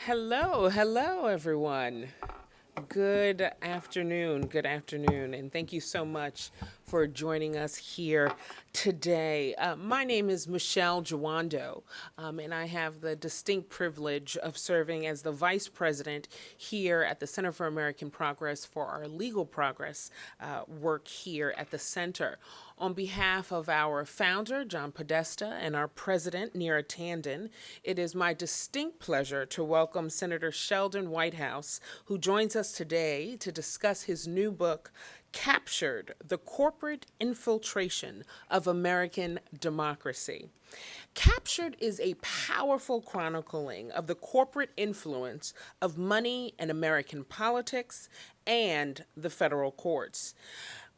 Hello, everyone. Good afternoon, and thank you so much for joining us here today. My name is Michelle Jawando, and I have the distinct privilege of serving as the Vice President here at the Center for American Progress for our legal progress work here at the Center. On behalf of our founder, John Podesta, and our president, Neera Tanden, it is my distinct pleasure to welcome Senator Sheldon Whitehouse, who joins us today to discuss his new book, Captured: The Corporate Infiltration of American Democracy. Captured is a powerful chronicling of the corporate influence of money in American politics and the federal courts.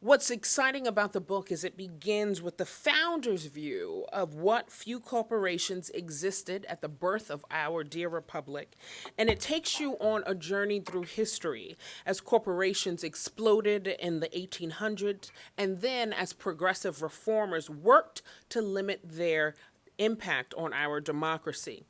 What's exciting about the book is it begins with the founder's view of what few corporations existed at the birth of our dear republic, and it takes you on a journey through history as corporations exploded in the 1800s, and then as progressive reformers worked to limit their impact on our democracy.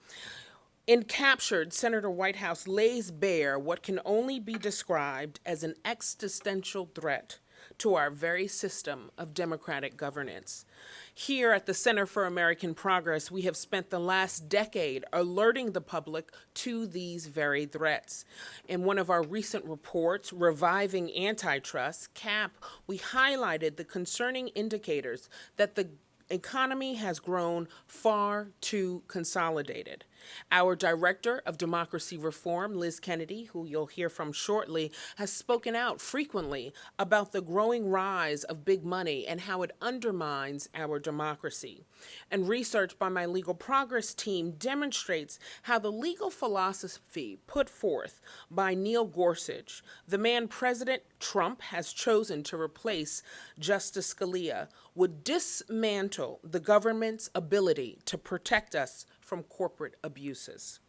In Captured, Senator Whitehouse lays bare what can only be described as an existential threat to our very system of democratic governance. Here at the Center for American Progress, we have spent the last decade alerting the public to these very threats. In one of our recent reports, Reviving Antitrust, CAP, we highlighted the concerning indicators that the economy has grown far too consolidated. Our Director of Democracy Reform, Liz Kennedy, who you'll hear from shortly, has spoken out frequently about the growing rise of big money and how it undermines our democracy. And research by my legal progress team demonstrates how the legal philosophy put forth by Neil Gorsuch, the man President Trump has chosen to replace Justice Scalia, would dismantle the government's ability to protect us from corporate abuses.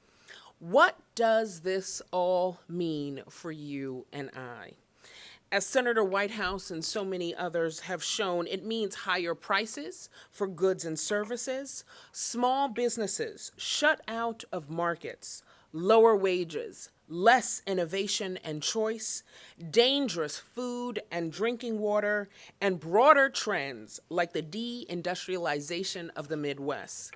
What does this all mean for you and I? As Senator Whitehouse and so many others have shown, it means higher prices for goods and services, small businesses shut out of markets, lower wages, less innovation and choice, dangerous food and drinking water, and broader trends like the deindustrialization of the Midwest.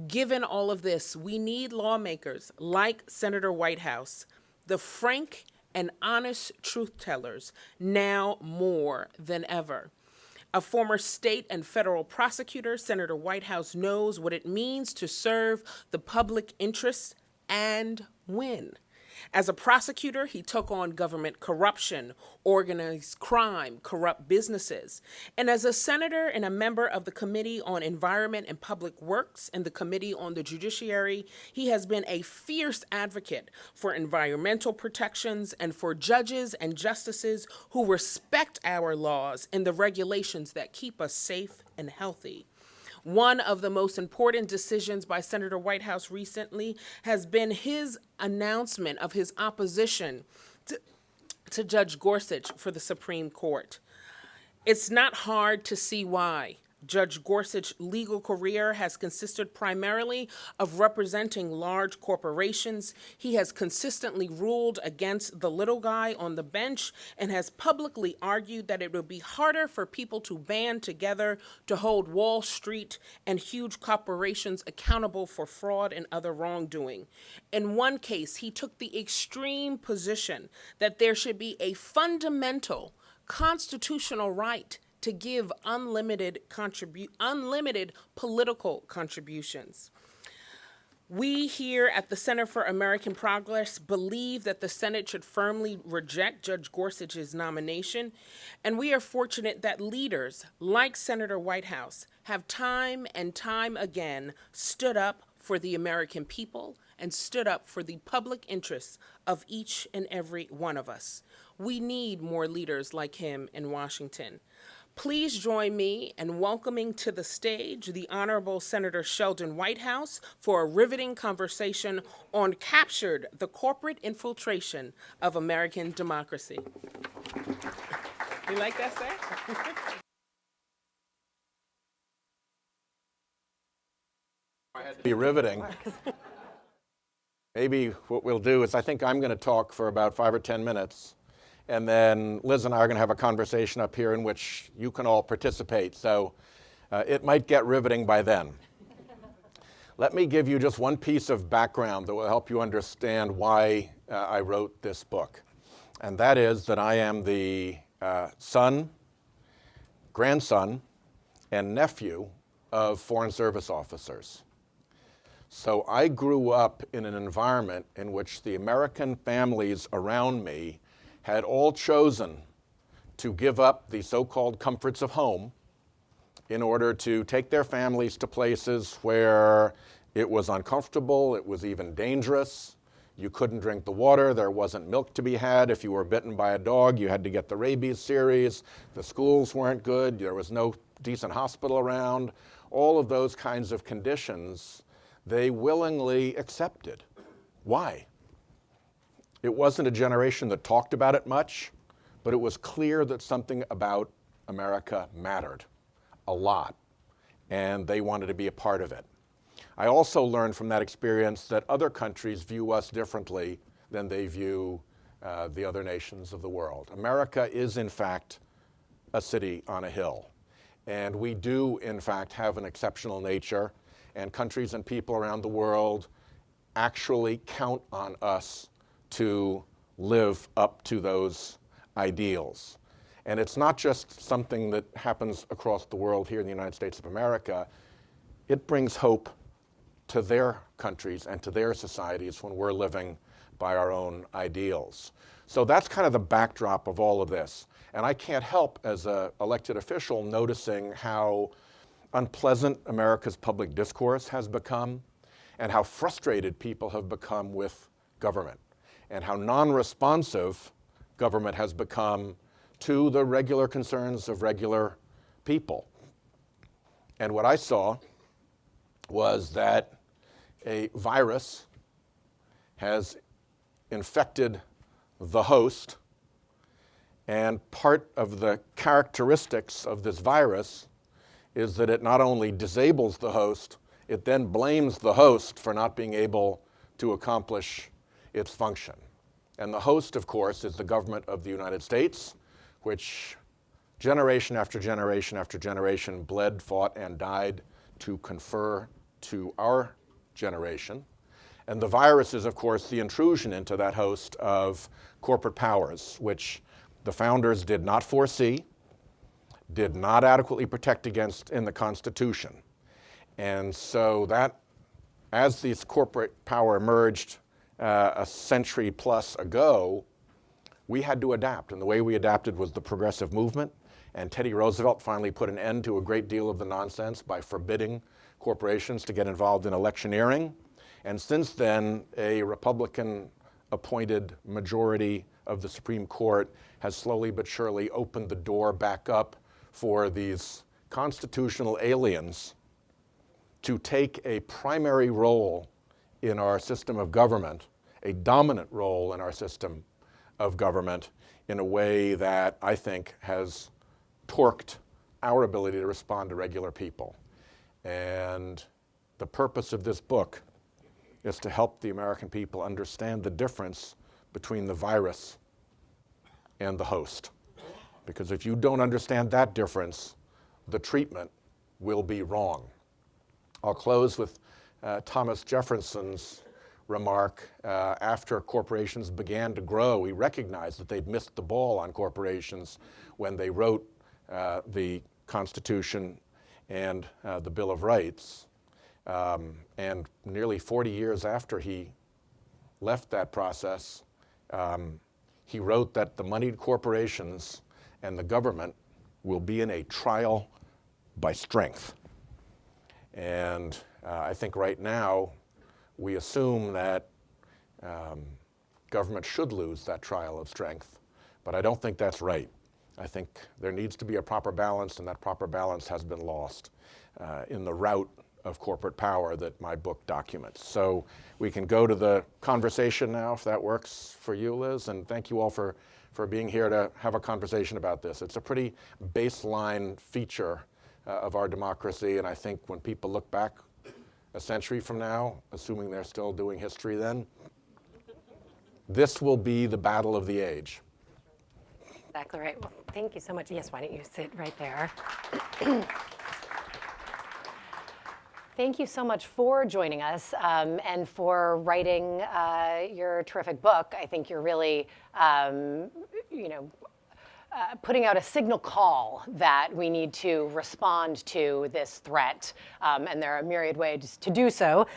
Given all of this, we need lawmakers like Senator Whitehouse, the frank and honest truth tellers, now more than ever. A former state and federal prosecutor, Senator Whitehouse knows what it means to serve the public interest and win. As a prosecutor, he took on government corruption, organized crime, corrupt businesses. And as a senator and a member of the Committee on Environment and Public Works and the Committee on the Judiciary, he has been a fierce advocate for environmental protections and for judges and justices who respect our laws and the regulations that keep us safe and healthy. One of the most important decisions by Senator Whitehouse recently has been his announcement of his opposition to Judge Gorsuch for the Supreme Court. It's not hard to see why. Judge Gorsuch's legal career has consisted primarily of representing large corporations. He has consistently ruled against the little guy on the bench and has publicly argued that it would be harder for people to band together to hold Wall Street and huge corporations accountable for fraud and other wrongdoing. In one case, he took the extreme position that there should be a fundamental constitutional right to give unlimited political contributions. We here at the Center for American Progress believe that the Senate should firmly reject Judge Gorsuch's nomination, and we are fortunate that leaders like Senator Whitehouse have time and time again stood up for the American people and stood up for the public interests of each and every one of us. We need more leaders like him in Washington. Please join me in welcoming to the stage the Honorable Senator Sheldon Whitehouse for a riveting conversation on Captured: The Corporate Infiltration of American Democracy. You like that, sir? Be riveting. maybe what we'll do is I think I'm going to talk for about 5 or 10 minutes, and then Liz and I are going to have a conversation up here in which you can all participate. So it might get riveting by then. Let me give you just one piece of background that will help you understand why I wrote this book. And that is that I am the son, grandson, and nephew of Foreign Service officers. So I grew up in an environment in which the American families around me had all chosen to give up the so-called comforts of home in order to take their families to places where it was uncomfortable, it was even dangerous. You couldn't drink the water, there wasn't milk to be had. If you were bitten by a dog, you had to get the rabies series. The schools weren't good, there was no decent hospital around. All of those kinds of conditions they willingly accepted. Why? It wasn't a generation that talked about it much, but it was clear that something about America mattered a lot, and they wanted to be a part of it. I also learned from that experience that other countries view us differently than they view the other nations of the world. America is, in fact, a city on a hill, and we do, in fact, have an exceptional nature, and countries and people around the world actually count on us to live up to those ideals. And it's not just something that happens across the world here in the United States of America. It brings hope to their countries and to their societies when we're living by our own ideals. So that's kind of the backdrop of all of this. And I can't help, as an elected official, noticing how unpleasant America's public discourse has become, and how frustrated people have become with government, and how non-responsive government has become to the regular concerns of regular people. And what I saw was that a virus has infected the host, and part of the characteristics of this virus is that it not only disables the host, it then blames the host for not being able to accomplish its function. And the host, of course, is the government of the United States, which generation after generation after generation bled, fought, and died to confer to our generation. And the virus is, of course, the intrusion into that host of corporate powers, which the founders did not foresee, did not adequately protect against in the Constitution. And so that, as this corporate power emerged a century plus ago, we had to adapt. And the way we adapted was the progressive movement. And Teddy Roosevelt finally put an end to a great deal of the nonsense by forbidding corporations to get involved in electioneering. And since then, a Republican-appointed majority of the Supreme Court has slowly but surely opened the door back up for these constitutional aliens to take a primary role in our system of government, a dominant role in our system of government, in a way that I think has torqued our ability to respond to regular people. And the purpose of this book is to help the American people understand the difference between the virus and the host. Because if you don't understand that difference, the treatment will be wrong. I'll close with Thomas Jefferson's remark. After corporations began to grow, he recognized that they'd missed the ball on corporations when they wrote the Constitution and the Bill of Rights. And nearly 40 years after he left that process, he wrote that the moneyed corporations and the government will be in a trial by strength. And I think right now we assume that government should lose that trial of strength, but I don't think that's right. I think there needs to be a proper balance, and that proper balance has been lost in the rout of corporate power that my book documents. So we can go to the conversation now, if that works for you, Liz, and thank you all for being here to have a conversation about this. It's a pretty baseline feature of our democracy, and I think when people look back a century from now, assuming they're still doing history then, this will be the battle of the age. Exactly right. Well, thank you so much. Yes, why don't you sit right there? Thank you so much for joining us and for writing your terrific book. I think you're really, putting out a signal call that we need to respond to this threat, and there are a myriad ways to do so.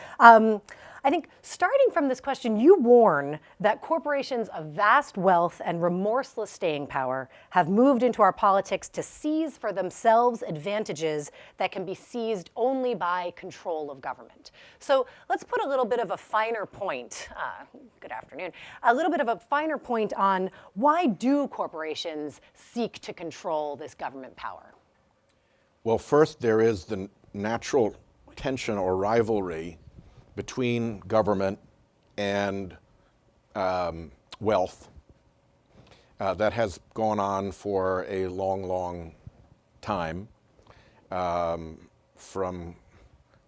I think starting from this question, you warn that corporations of vast wealth and remorseless staying power have moved into our politics to seize for themselves advantages that can be seized only by control of government. So let's put a little bit of a finer point, good afternoon, a little bit of a finer point on why do corporations seek to control this government power? Well, first, there is the natural tension or rivalry between government and wealth that has gone on for a long, long time, from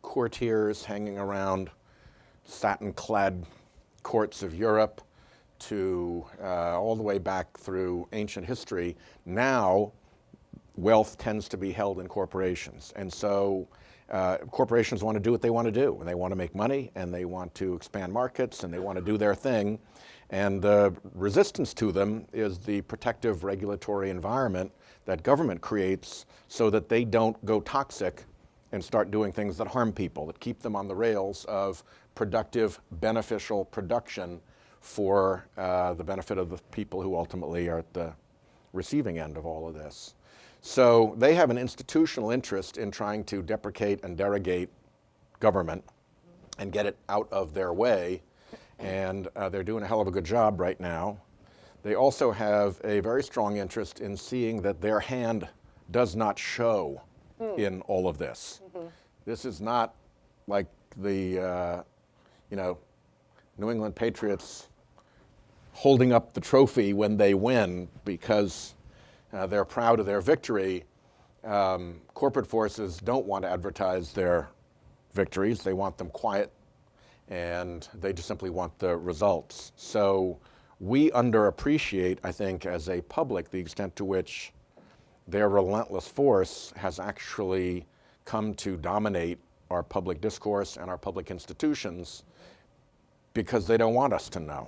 courtiers hanging around satin-clad courts of Europe to all the way back through ancient history. Now, wealth tends to be held in corporations. And so corporations want to do what they want to do, and they want to make money, and they want to expand markets, and they want to do their thing. And the resistance to them is the protective regulatory environment that government creates so that they don't go toxic and start doing things that harm people, that keep them on the rails of productive, beneficial production for the benefit of the people who ultimately are at the receiving end of all of this. So they have an institutional interest in trying to deprecate and derogate government and get it out of their way, and they're doing a hell of a good job right now. They also have a very strong interest in seeing that their hand does not show in all of this. This is not like the New England Patriots holding up the trophy when they win because they're proud of their victory. Corporate forces don't want to advertise their victories. They want them quiet, and they just simply want the results. So we underappreciate, I think, as a public, the extent to which their relentless force has actually come to dominate our public discourse and our public institutions because they don't want us to know.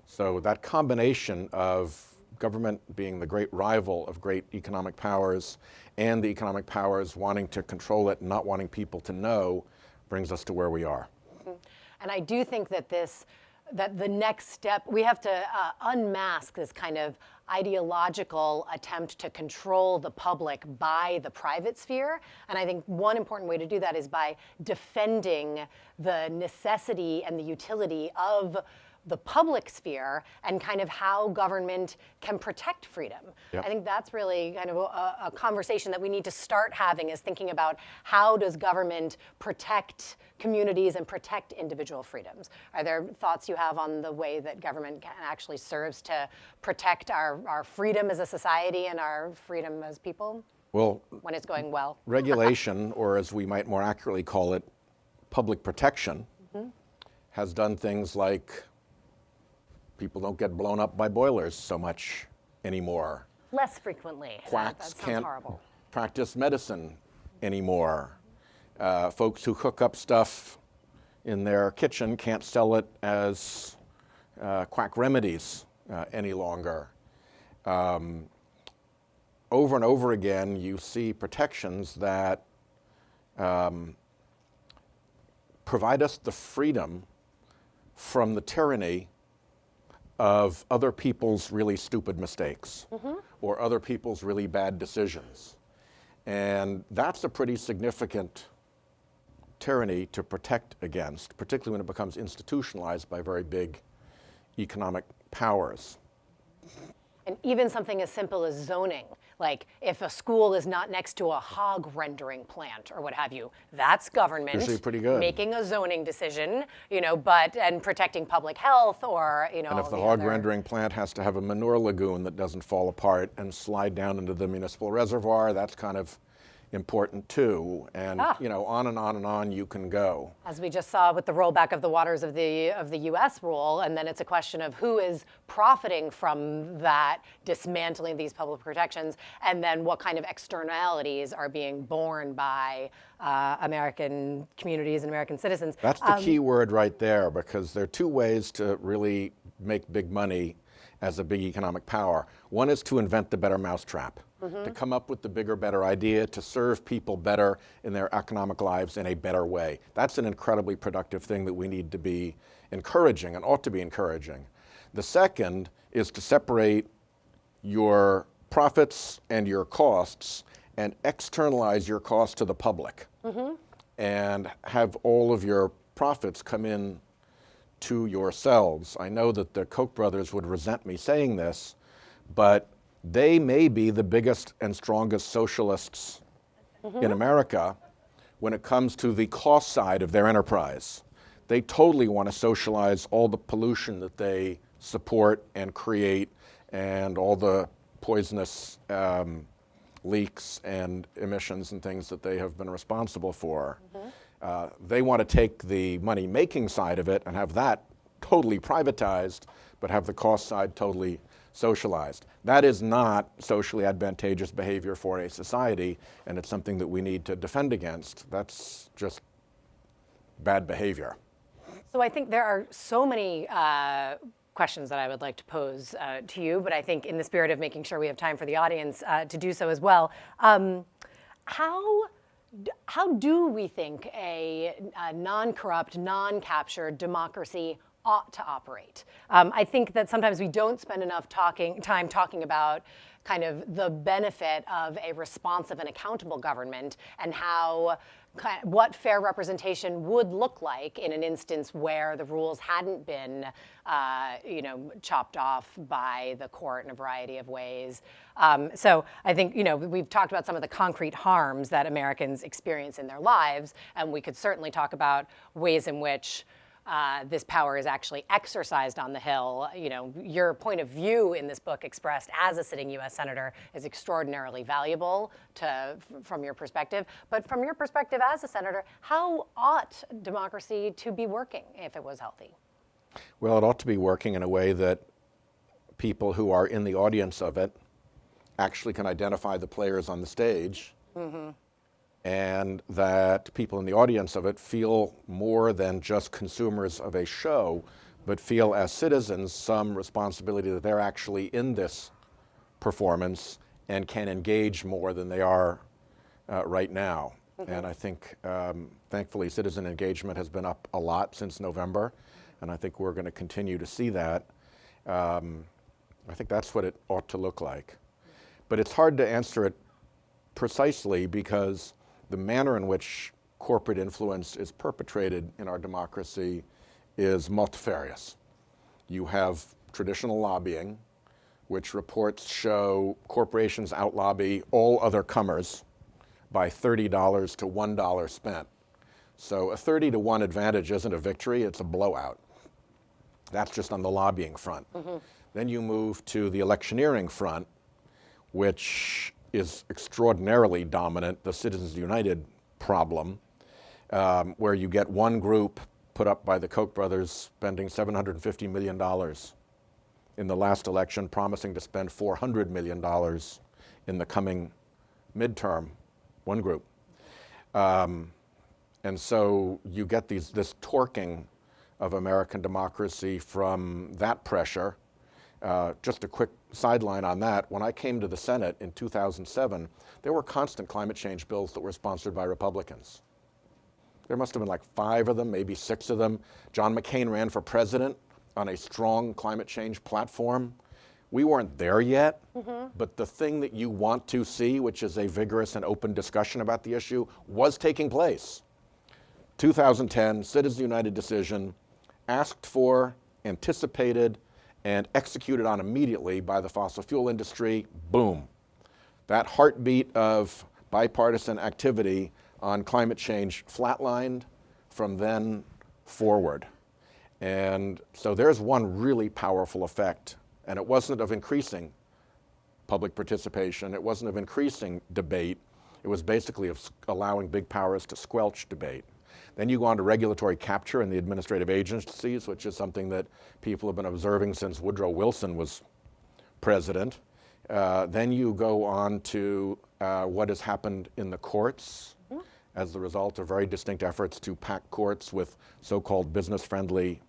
So that combination of government being the great rival of great economic powers and the economic powers wanting to control it and not wanting people to know brings us to where we are. And I do think that that the next step, we have to unmask this kind of ideological attempt to control the public by the private sphere. And I think one important way to do that is by defending the necessity and the utility of the public sphere and kind of how government can protect freedom. Yep. I think that's really kind of a conversation that we need to start having, is thinking about how does government protect communities and protect individual freedoms. Are there thoughts you have on the way that government actually serves to protect our freedom as a society and our freedom as people? Well, when it's going well. Regulation, or as we might more accurately call it, public protection, has done things like people don't get blown up by boilers so much anymore. Less frequently. Quacks that can't horrible. practice medicine anymore. Folks who cook up stuff in their kitchen can't sell it as quack remedies any longer. Over and over again, you see protections that provide us the freedom from the tyranny of other people's really stupid mistakes or other people's really bad decisions. And that's a pretty significant tyranny to protect against, particularly when it becomes institutionalized by very big economic powers. And even something as simple as zoning, like if a school is not next to a hog rendering plant or what have you, that's government Usually pretty good. making a zoning decision, and protecting public health or, And if the hog rendering plant has to have a manure lagoon that doesn't fall apart and slide down into the municipal reservoir, that's kind of important too, and on and on and on you can go. As we just saw with the rollback of the waters of the U.S. rule, and then it's a question of who is profiting from that dismantling of these public protections, and then what kind of externalities are being borne by American communities and American citizens. That's the key word right there, because there are two ways to really make big money as a big economic power. One is to invent the better mousetrap, to come up with the bigger, better idea, to serve people better in their economic lives in a better way. That's an incredibly productive thing that we need to be encouraging and ought to be encouraging. The second is to separate your profits and your costs and externalize your costs to the public, and have all of your profits come in to yourselves. I know that the Koch brothers would resent me saying this, but they may be the biggest and strongest socialists in America when it comes to the cost side of their enterprise. They totally want to socialize all the pollution that they support and create, and all the poisonous leaks and emissions and things that they have been responsible for. They want to take the money-making side of it and have that totally privatized, but have the cost side totally socialized. That is not socially advantageous behavior for a society, and it's something that we need to defend against. That's just bad behavior. So I think there are so many questions that I would like to pose to you, but I think in the spirit of making sure we have time for the audience to do so as well, how do we think a non-corrupt, non-captured democracy ought to operate? I think that sometimes we don't spend enough time talking about kind of the benefit of a responsive and accountable government, and what fair representation would look like in an instance where the rules hadn't been chopped off by the court in a variety of ways. So I think we've talked about some of the concrete harms that Americans experience in their lives, and we could certainly talk about ways in which this power is actually exercised on the Hill. Your point of view in this book, expressed as a sitting U.S. Senator, is extraordinarily valuable from your perspective. But from your perspective as a senator, how ought democracy to be working if it was healthy? Well, it ought to be working in a way that people who are in the audience of it actually can identify the players on the stage. And that people in the audience of it feel more than just consumers of a show, but feel as citizens some responsibility that they're actually in this performance and can engage more than they are right now. And I think, thankfully, citizen engagement has been up a lot since November, and I think we're going to continue to see that. I think that's what it ought to look like. But it's hard to answer it precisely, because the manner in which corporate influence is perpetrated in our democracy is multifarious. You have traditional lobbying, which reports show corporations outlobby all other comers by $30 to $1 spent. So a 30 to 1 advantage isn't a victory, it's a blowout. That's just on the lobbying front. Then you move to the electioneering front, which is extraordinarily dominant, the Citizens United problem, where you get one group put up by the Koch brothers spending $750 million in the last election, promising to spend $400 million in the coming midterm, one group. And so you get this torquing of American democracy from that pressure. Just a quick sideline on that. When I came to the Senate in 2007, there were constant climate change bills that were sponsored by Republicans. There must have been like 5 of them, maybe 6 of them. John McCain ran for president on a strong climate change platform. We weren't there yet, but the thing that you want to see, which is a vigorous and open discussion about the issue, was taking place. 2010, Citizens United decision, asked for, anticipated, and executed on immediately by the fossil fuel industry. Boom. That heartbeat of bipartisan activity on climate change flatlined from then forward. And so there's one really powerful effect, and it wasn't of increasing public participation, it wasn't of increasing debate, It was basically allowing big powers to squelch debate. Then you go on to regulatory capture in the administrative agencies, which is something that people have been observing since Woodrow Wilson was president. Then you go on to what has happened in the courts as the result of very distinct efforts to pack courts with so-called business-friendly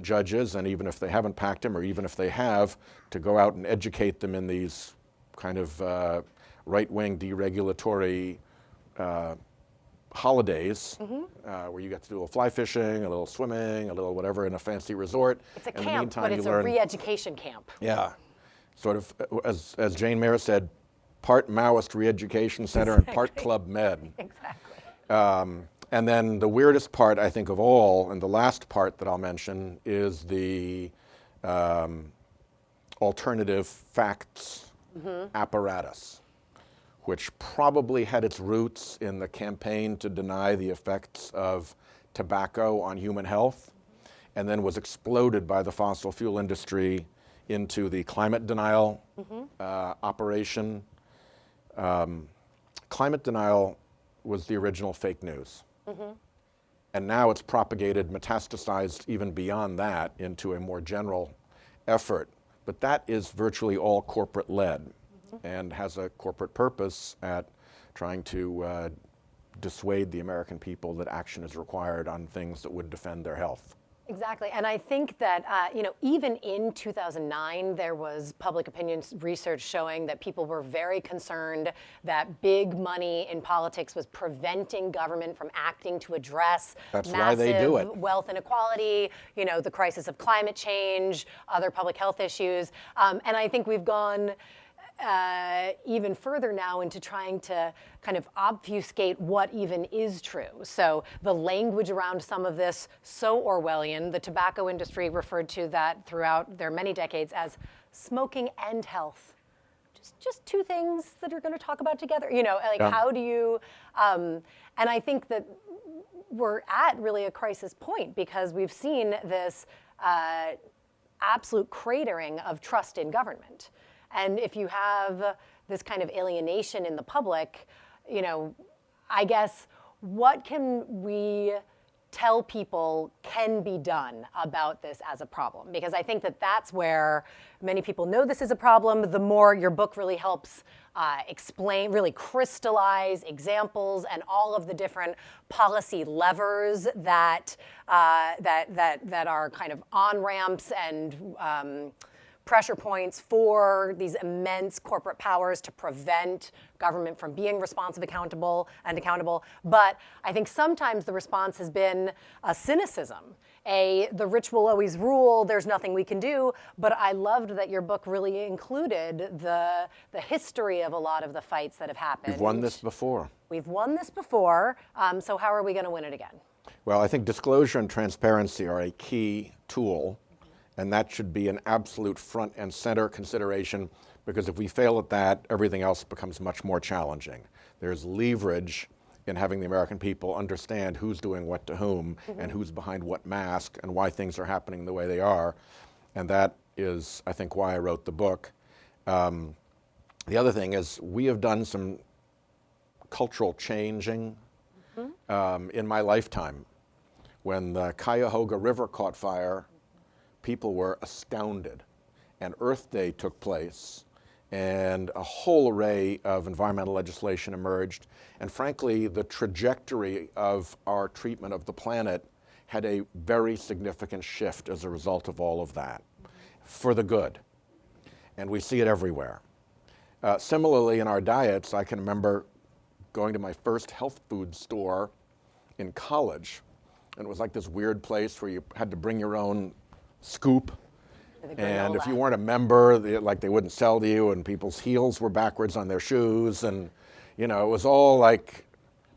judges, and even if they haven't packed them, or even if they have, to go out and educate them in these kind of right-wing deregulatory holidays, where you get to do a little fly fishing, a little swimming, a little whatever in a fancy resort. It's a In the camp, meantime, but you it's learn, a re-education camp. yeah, sort of, as Jane Mayer said, part Maoist re-education center and part Club Med. Exactly. And then the weirdest part, I think, of all, and the last part that I'll mention, is the alternative facts apparatus, which probably had its roots in the campaign to deny the effects of tobacco on human health, and then was exploded by the fossil fuel industry into the climate denial operation. Climate denial was the original fake news. And now it's propagated, metastasized even beyond that into a more general effort. But that is virtually all corporate-led and has a corporate purpose at trying to dissuade the American people that action is required on things that would defend their health. Exactly, and I think that even in 2009, there was public opinion research showing that people were very concerned that big money in politics was preventing government from acting to address massive wealth inequality, the crisis of climate change, other public health issues, and I think we've gone even further now into trying to kind of obfuscate what even is true. So the language around some of this, so Orwellian. The tobacco industry referred to that throughout their many decades as smoking and health. Just two things that are going to talk about together. How do you, and I think that we're at really a crisis point because we've seen this absolute cratering of trust in government. And if you have this kind of alienation in the public, I guess what can we tell people can be done about this as a problem? Because I think that that's where many people know this is a problem. The more your book really helps explain, really crystallize examples and all of the different policy levers that are kind of on-ramps and pressure points for these immense corporate powers to prevent government from being responsive, accountable. But I think sometimes the response has been a cynicism, the rich will always rule, there's nothing we can do. But I loved that your book really included the history of a lot of the fights that have happened. We've won this before. We've won this before, so how are we going to win it again? Well, I think disclosure and transparency are a key tool. And that should be an absolute front and center consideration, because if we fail at that, everything else becomes much more challenging. There's leverage in having the American people understand who's doing what to whom and who's behind what mask and why things are happening the way they are. And that is, I think, why I wrote the book. The other thing is we have done some cultural changing in my lifetime. When the Cuyahoga River caught fire, people were astounded, and Earth Day took place, and a whole array of environmental legislation emerged, and frankly, the trajectory of our treatment of the planet had a very significant shift as a result of all of that, for the good, and we see it everywhere. Similarly, in our diets, I can remember going to my first health food store in college, and it was like this weird place where you had to bring your own scoop, and if you weren't a member, they wouldn't sell to you, and people's heels were backwards on their shoes, and it was all like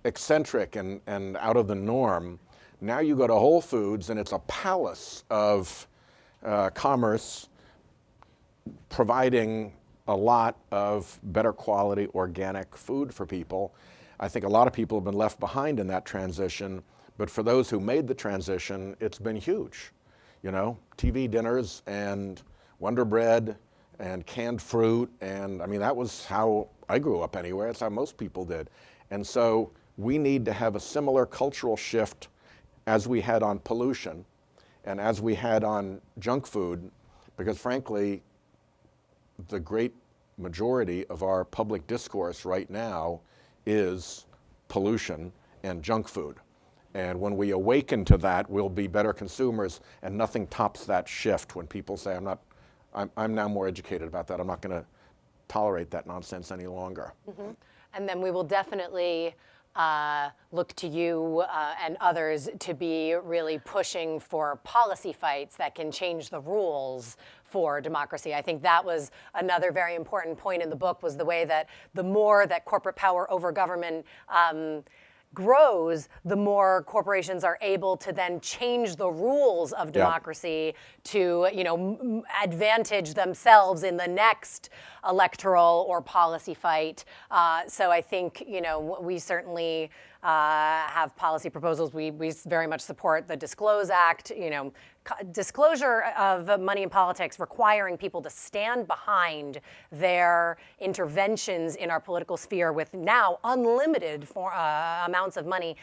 eccentric and out of the norm. Now you go to Whole Foods and it's a palace of commerce providing a lot of better quality organic food for people. I think a lot of people have been left behind in that transition, but for those who made the transition, it's been huge. TV dinners and Wonder Bread and canned fruit. And I mean, that was how I grew up anyway. That's how most people did. And so we need to have a similar cultural shift as we had on pollution and as we had on junk food, because frankly, the great majority of our public discourse right now is pollution and junk food. And when we awaken to that, we'll be better consumers, and nothing tops that shift when people say, I'm now more educated about that. I'm not going to tolerate that nonsense any longer. Mm-hmm. And then we will definitely look to you and others to be really pushing for policy fights that can change the rules for democracy. I think that was another very important point in the book, was the way that the more that corporate power over government grows, the more corporations are able to then change the rules of democracy to, advantage themselves in the next electoral or policy fight. So I think, we certainly have policy proposals. We very much support the Disclose Act, disclosure of money in politics, requiring people to stand behind their interventions in our political sphere with now unlimited amounts of money,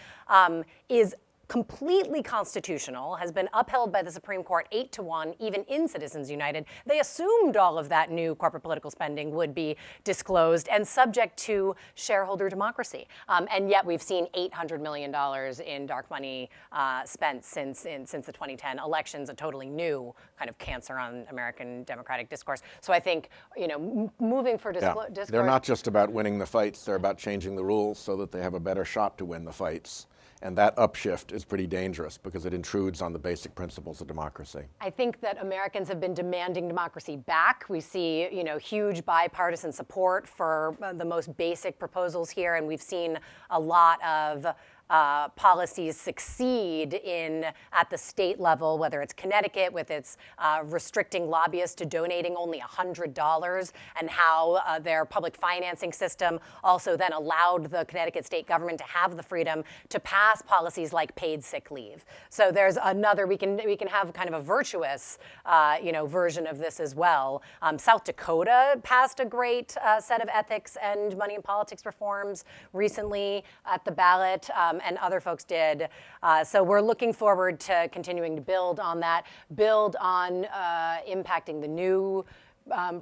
is completely constitutional, has been upheld by the Supreme Court 8-1, even in Citizens United. They assumed all of that new corporate political spending would be disclosed and subject to shareholder democracy. And yet we've seen $800 million in dark money spent since the 2010 elections, a totally new kind of cancer on American democratic discourse. So I think, moving for discourse. They're not just about winning the fights, they're about changing the rules so that they have a better shot to win the fights. And that upshift is pretty dangerous because it intrudes on the basic principles of democracy. I think that Americans have been demanding democracy back. We see, huge bipartisan support for the most basic proposals here, and we've seen a lot of policies succeed at the state level, whether it's Connecticut with its restricting lobbyists to donating only $100, and how their public financing system also then allowed the Connecticut state government to have the freedom to pass policies like paid sick leave. So there's another, we can have kind of a virtuous version of this as well. South Dakota passed a great set of ethics and money in politics reforms recently at the ballot. And other folks did. So we're looking forward to continuing to build on that, build on impacting the new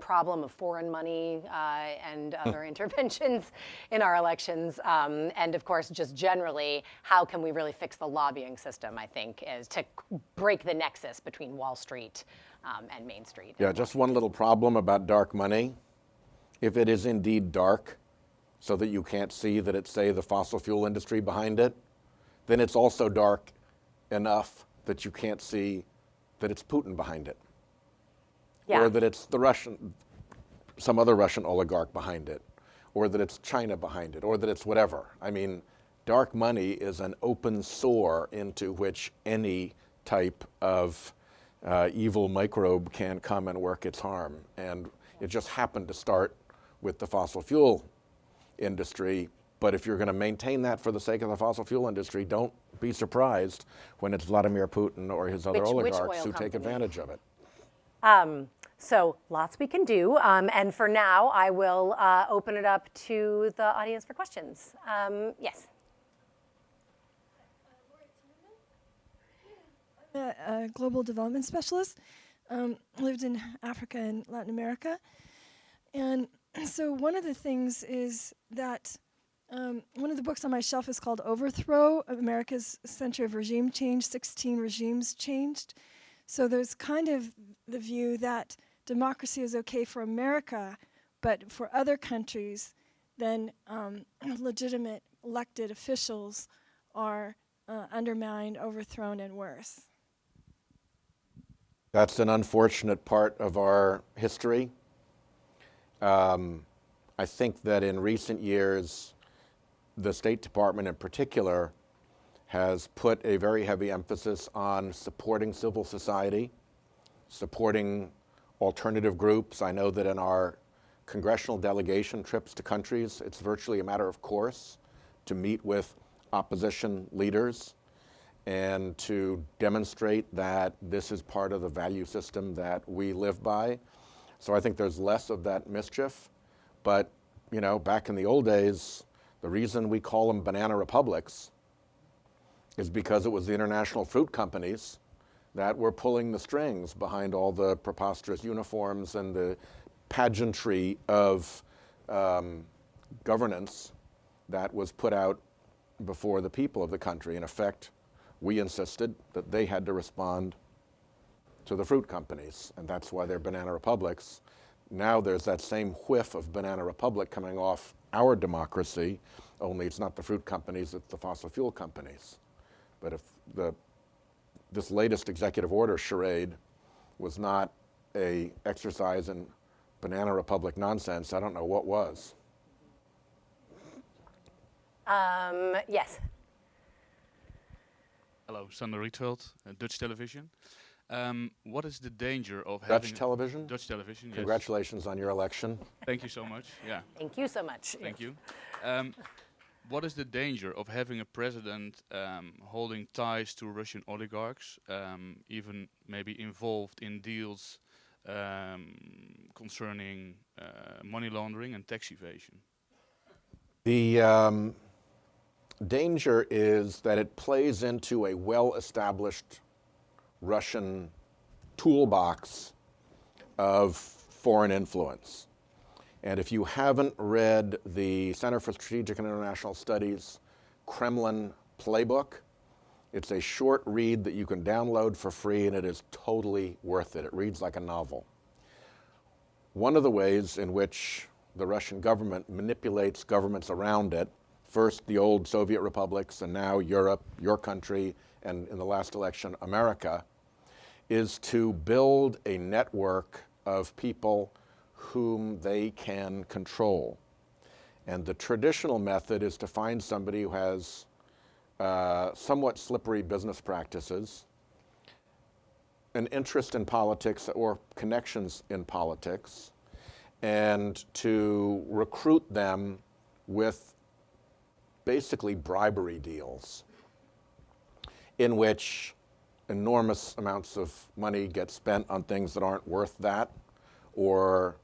problem of foreign money and other interventions in our elections. And of course, just generally, how can we really fix the lobbying system, I think, is to break the nexus between Wall Street and Main Street. Yeah, just one little problem about dark money. If it is indeed dark, so that you can't see that it's, say, the fossil fuel industry behind it, then it's also dark enough that you can't see that it's Putin behind it. Yeah. Or that it's some other Russian oligarch behind it, or that it's China behind it, or that it's whatever. I mean, dark money is an open sore into which any type of evil microbe can come and work its harm. And it just happened to start with the fossil fuel industry, but if you're going to maintain that for the sake of the fossil fuel industry, don't be surprised when it's Vladimir Putin or his other oligarchs who take advantage of it. So lots we can do, and for now I will open it up to the audience for questions. Yes. I'm a global development specialist, lived in Africa and Latin America, and so one of the things is that one of the books on my shelf is called Overthrow, America's Century of Regime Change, 16 Regimes Changed. So there's kind of the view that democracy is okay for America, but for other countries, then legitimate elected officials are undermined, overthrown, and worse. That's an unfortunate part of our history. I think that in recent years, the State Department in particular has put a very heavy emphasis on supporting civil society, supporting alternative groups. I know that in our congressional delegation trips to countries, it's virtually a matter of course to meet with opposition leaders and to demonstrate that this is part of the value system that we live by. So I think there's less of that mischief. But, you know, back in the old days, the reason we call them banana republics is because it was the international fruit companies that were pulling the strings behind all the preposterous uniforms and the pageantry of governance that was put out before the people of the country. In effect, we insisted that they had to respond to the fruit companies, and that's why they're banana republics. Now there's that same whiff of banana republic coming off our democracy, only it's not the fruit companies, it's the fossil fuel companies. But if this latest executive order charade was not a exercise in banana republic nonsense, I don't know what was. Yes. Hello, Sander Rietveld, Dutch television. What is the danger of having Dutch television? Dutch television? Yes. Congratulations on your election. Thank you so much. Yeah. Thank you so much. Thank Yes. you. What is the danger of having a president holding ties to Russian oligarchs, even maybe involved in deals concerning money laundering and tax evasion? The danger is that it plays into a well-established Russian toolbox of foreign influence. And if you haven't read the Center for Strategic and International Studies Kremlin Playbook, it's a short read that you can download for free, and it is totally worth it. It reads like a novel. One of the ways in which the Russian government manipulates governments around it, first the old Soviet republics, and now Europe, your country, and in the last election, America, is to build a network of people whom they can control. And the traditional method is to find somebody who has somewhat slippery business practices, an interest in politics or connections in politics, and to recruit them with basically bribery deals in which enormous amounts of money get spent on things that aren't worth that, or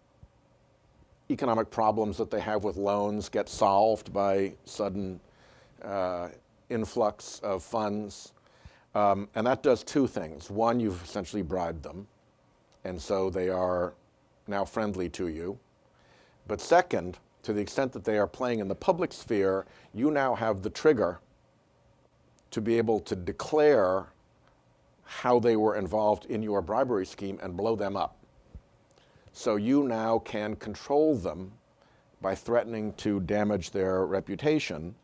economic problems that they have with loans get solved by sudden influx of funds. And that does two things. One, you've essentially bribed them, and so they are now friendly to you. But second, to the extent that they are playing in the public sphere, you now have the trigger to be able to declare how they were involved in your bribery scheme and blow them up. So you now can control them by threatening to damage their reputation,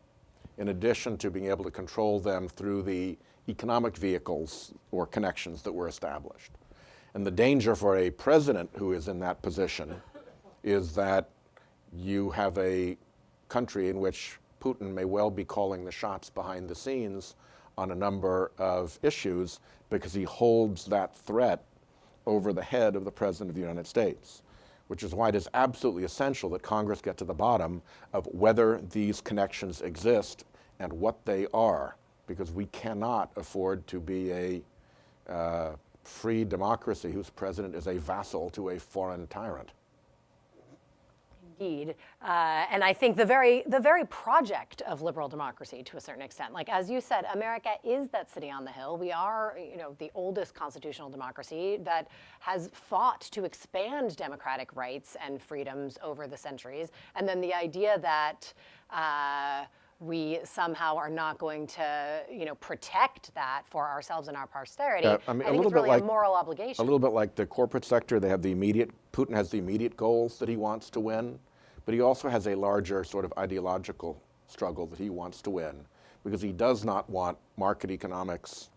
in addition to being able to control them through the economic vehicles or connections that were established. And the danger for a president who is in that position is that you have a country in which Putin may well be calling the shots behind the scenes on a number of issues because he holds that threat over the head of the President of the United States, which is why it is absolutely essential that Congress get to the bottom of whether these connections exist and what they are, because we cannot afford to be a free democracy whose president is a vassal to a foreign tyrant. Indeed. And I think the very project of liberal democracy, to a certain extent, like as you said, America is that city on the hill. We are, the oldest constitutional democracy that has fought to expand democratic rights and freedoms over the centuries. And then the idea that we somehow are not going to, protect that for ourselves and our posterity. I think it's really a moral obligation. A little bit like the corporate sector, Putin has the immediate goals that he wants to win, but he also has a larger sort of ideological struggle that he wants to win, because he does not want market economics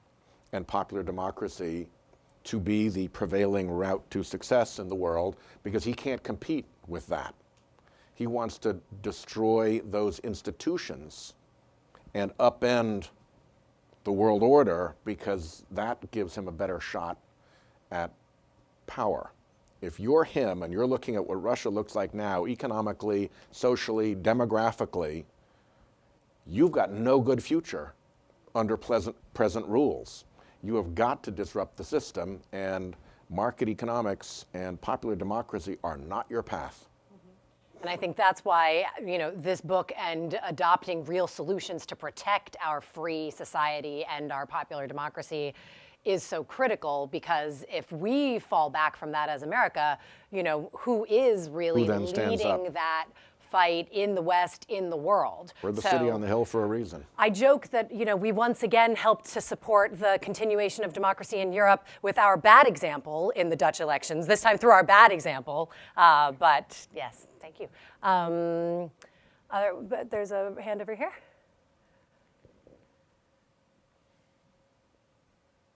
and popular democracy to be the prevailing route to success in the world, because he can't compete with that. He wants to destroy those institutions and upend the world order, because that gives him a better shot at power. If you're him and you're looking at what Russia looks like now, economically, socially, demographically, you've got no good future under present rules. You have got to disrupt the system, and market economics and popular democracy are not your path. And I think that's why, this book and adopting real solutions to protect our free society and our popular democracy is so critical, because if we fall back from that as America, who is really Who then stands leading up? that fight in the West, in the world? We're the city on the hill for a reason. I joke that, we once again helped to support the continuation of democracy in Europe with our bad example in the Dutch elections, this time through our bad example. But yes, thank you. But there's a hand over here.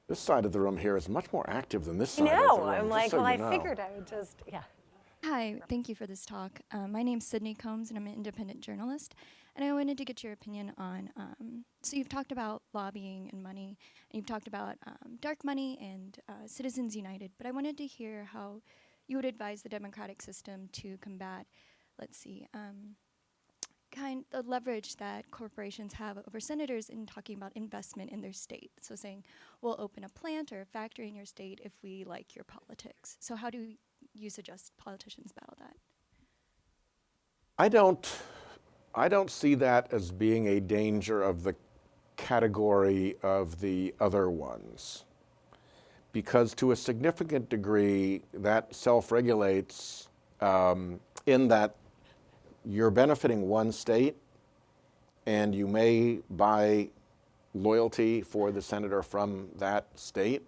This side of the room here is much more active than this side of the No, room. I'm just like, so well, you I know. figured I would just, yeah. Hi, thank you for this talk. My name's Sydney Combs, and I'm an independent journalist. And I wanted to get your opinion on, so you've talked about lobbying and money, and you've talked about dark money and Citizens United, but I wanted to hear how you would advise the democratic system to combat, the leverage that corporations have over senators in talking about investment in their state. So saying, we'll open a plant or a factory in your state if we like your politics. So how do you suggest politicians battle that? I don't see that as being a danger of the category of the other ones, because to a significant degree that self-regulates in that you're benefiting one state and you may buy loyalty for the senator from that state,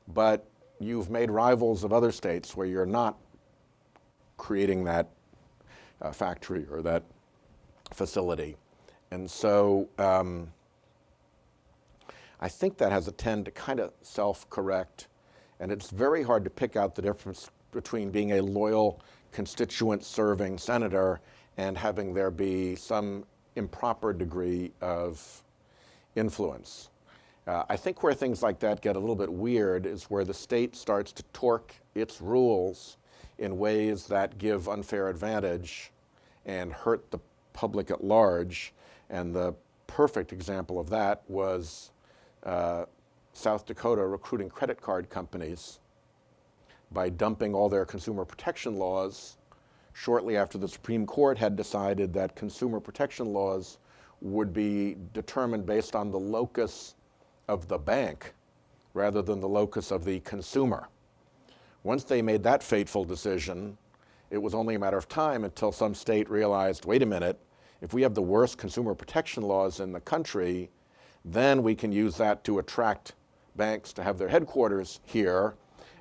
but you've made rivals of other states where you're not creating that factory or that facility. And so I think that has a tend to kind of self-correct, and it's very hard to pick out the difference between being a loyal constituent serving senator and having there be some improper degree of influence. I think where things like that get a little bit weird is where the state starts to torque its rules in ways that give unfair advantage and hurt the public at large. And the perfect example of that was South Dakota recruiting credit card companies by dumping all their consumer protection laws shortly after the Supreme Court had decided that consumer protection laws would be determined based on the locus of the bank rather than the locus of the consumer. Once they made that fateful decision, it was only a matter of time until some state realized, wait a minute, if we have the worst consumer protection laws in the country, then we can use that to attract banks to have their headquarters here,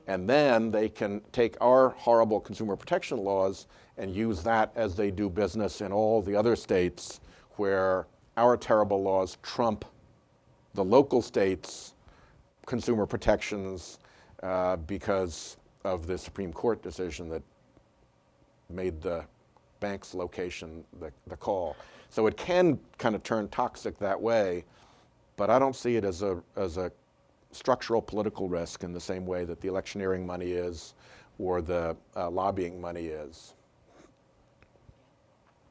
and then they can take our horrible consumer protection laws and use that as they do business in all the other states where our terrible laws trump the local states' consumer protections because of the Supreme Court decision that made the bank's location the call. So it can kind of turn toxic that way, but I don't see it as a structural political risk in the same way that the electioneering money is or the lobbying money is.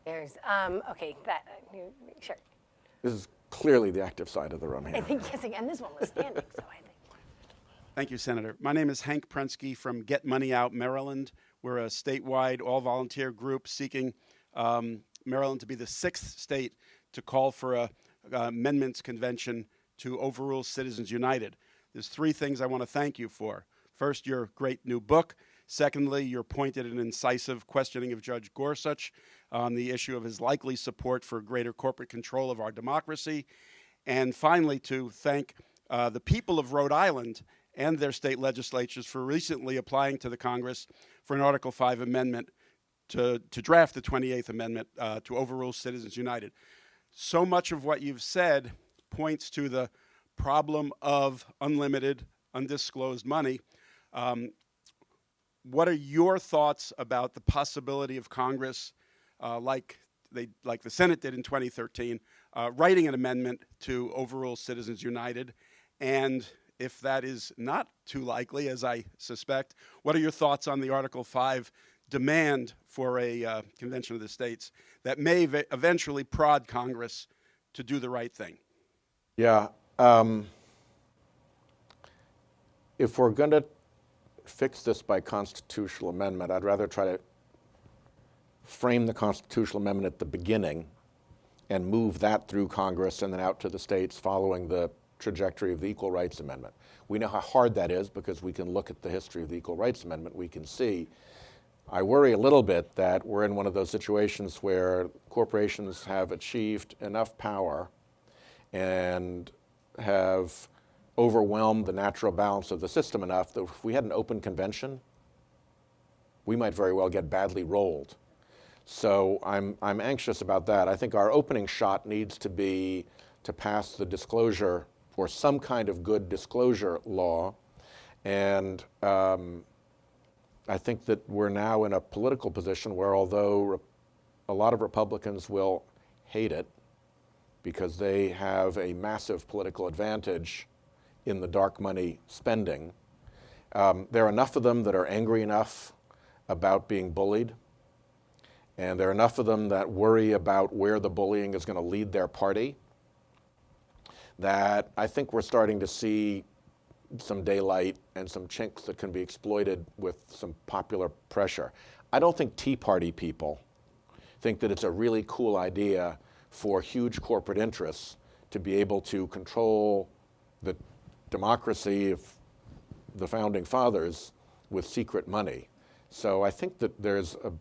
There's, okay, sure. This is clearly the active side of the room I here. think, yes, and this one was standing, so I think. Thank you, Senator. My name is Hank Prensky from Get Money Out, Maryland. We're a statewide all-volunteer group seeking Maryland to be the 6th state to call for a amendments convention to overrule Citizens United. There's 3 things I want to thank you for. First, your great new book. Secondly, your pointed and incisive questioning of Judge Gorsuch on the issue of his likely support for greater corporate control of our democracy. And finally, to thank the people of Rhode Island and their state legislatures for recently applying to the Congress for an Article 5 amendment to draft the 28th Amendment to overrule Citizens United. So much of what you've said points to the problem of unlimited, undisclosed money. What are your thoughts about the possibility of Congress, like the Senate did in 2013, writing an amendment to overrule Citizens United? And if that is not too likely, as I suspect, what are your thoughts on the Article 5 demand for a convention of the states that may eventually prod Congress to do the right thing? Yeah. If we're going to fix this by constitutional amendment. I'd rather try to frame the constitutional amendment at the beginning and move that through Congress and then out to the states following the trajectory of the Equal Rights Amendment. We know how hard that is because we can look at the history of the Equal Rights Amendment. We can see. I worry a little bit that we're in one of those situations where corporations have achieved enough power and have overwhelmed the natural balance of the system enough that if we had an open convention, we might very well get badly rolled. So I'm anxious about that. I think our opening shot needs to be to pass the disclosure or some kind of good disclosure law. And I think that we're now in a political position where although a lot of Republicans will hate it because they have a massive political advantage in the dark money spending, there are enough of them that are angry enough about being bullied, and there are enough of them that worry about where the bullying is going to lead their party, that I think we're starting to see some daylight and some chinks that can be exploited with some popular pressure. I don't think Tea Party people think that it's a really cool idea for huge corporate interests to be able to control the democracy of the founding fathers with secret money. So I think that there's a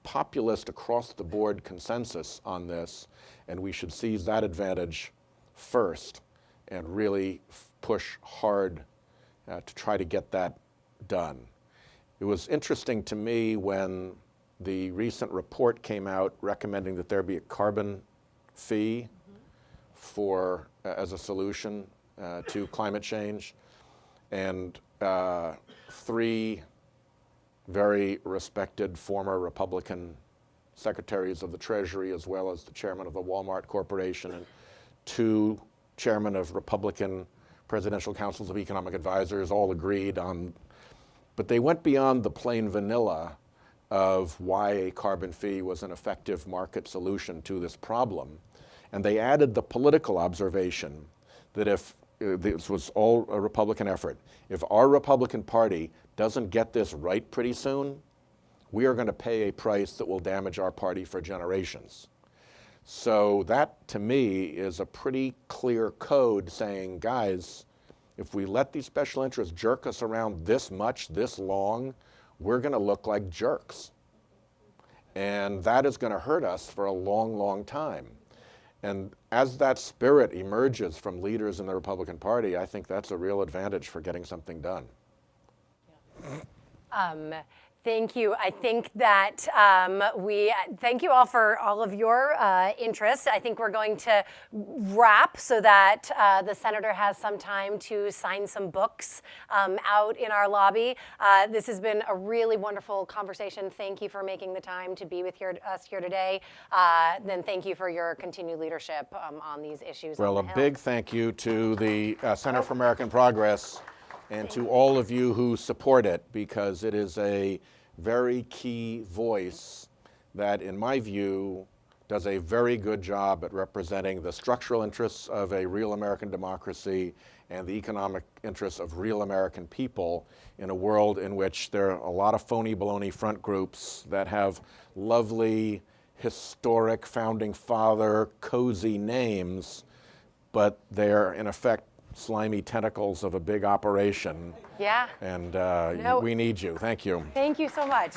populist across the board consensus on this, and we should seize that advantage first and really push hard to try to get that done. It was interesting to me when the recent report came out recommending that there be a carbon fee for as a solution to climate change, and 3 very respected former Republican secretaries of the Treasury, as well as the chairman of the Walmart Corporation, and 2 chairmen of Republican Presidential Councils of Economic Advisors all agreed on, but they went beyond the plain vanilla of why a carbon fee was an effective market solution to this problem. And they added the political observation that if this was all a Republican effort, if our Republican Party doesn't get this right pretty soon, we are going to pay a price that will damage our party for generations. So that, to me, is a pretty clear code saying, guys, if we let these special interests jerk us around this much, this long, we're going to look like jerks. And that is going to hurt us for a long, long time. And as that spirit emerges from leaders in the Republican Party, I think that's a real advantage for getting something done. Thank you. I think that we thank you all for all of your interest. I think we're going to wrap so that the senator has some time to sign some books out in our lobby. This has been a really wonderful conversation. Thank you for making the time to be with us here today. Then thank you for your continued leadership on these issues. Well, a big thank you to the Center for American Progress and to all of you who support it, because it is a very key voice that, in my view, does a very good job at representing the structural interests of a real American democracy and the economic interests of real American people in a world in which there are a lot of phony baloney front groups that have lovely, historic, founding father, cozy names, but they're, in effect, slimy tentacles of a big operation. Yeah. And we need you. Thank you. Thank you so much.